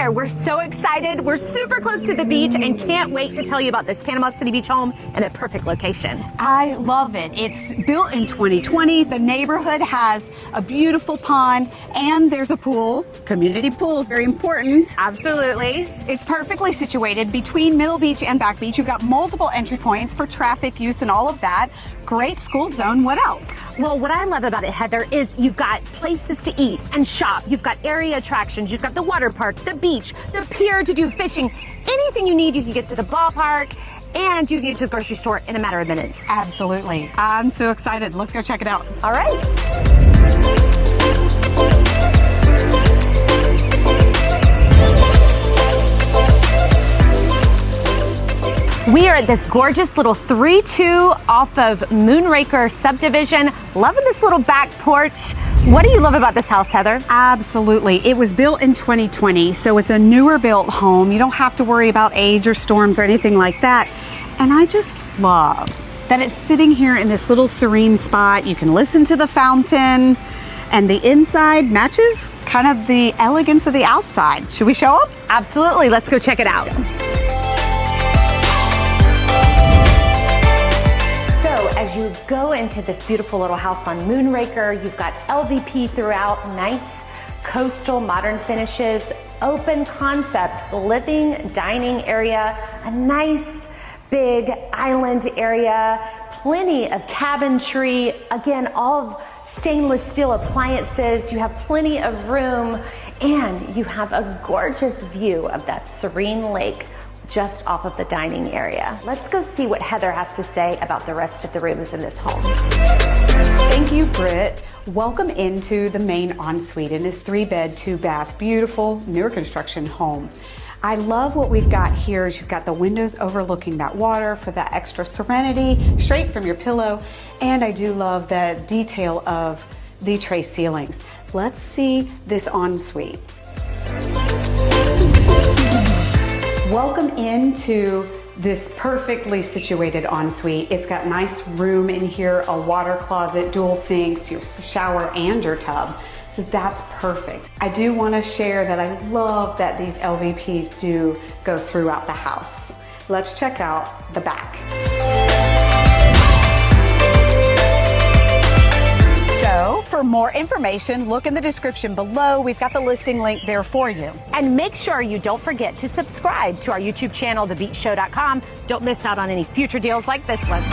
there. We're so excited. We're super close to the beach and can't wait to tell you about this Panama City Beach home in a perfect location. I love it. It's built in 2020. The neighborhood has a beautiful pond and there's a pool. Community pool is very important. Absolutely. It's perfectly situated between Middle Beach and Back Beach. You've got multiple entry points for traffic use and all of that. Great school zone. What else? Well, what I love about it, Heather, is you've got places to eat and shop. You've got area attractions. You've got the water park, the beach, the pier to do fishing. Anything you need, you can get to the ballpark and you can get to the grocery store in a matter of minutes. Absolutely. I'm so excited. Let's go check it out. All right. We are at this gorgeous little 3-2 off of Moonraker subdivision. Loving this little back porch. What do you love about this house, Heather? Absolutely. It was built in 2020, so it's a newer built home. You don't have to worry about age or storms or anything like that. And I just love that it's sitting here in this little serene spot. You can listen to the fountain, and the inside matches kind of the elegance of the outside. Should we show them? Absolutely. Let's go check it out. As you go into this beautiful little house on Moonraker, you've got LVP throughout, nice coastal modern finishes, open concept living dining area, a nice big island area, plenty of cabinetry, again, all of stainless steel appliances. You have plenty of room and you have a gorgeous view of that serene lake just off of the dining area. Let's go see what Heather has to say about the rest of the rooms in this home. Thank you, Britt. Welcome into the main ensuite in this 3-bed, 2-bath, beautiful newer construction home. I love what we've got here is you've got the windows overlooking that water for that extra serenity straight from your pillow. And I do love the detail of the tray ceilings. Let's see this ensuite. Welcome into this perfectly situated ensuite. It's got nice room in here, a water closet, dual sinks, your shower and your tub. So that's perfect. I do want to share that I love that these LVPs do go throughout the house. Let's check out the back. So for more information, look in the description below. We've got the listing link there for you. And make sure you don't forget to subscribe to our YouTube channel, thebeachshow.com. Don't miss out on any future deals like this one.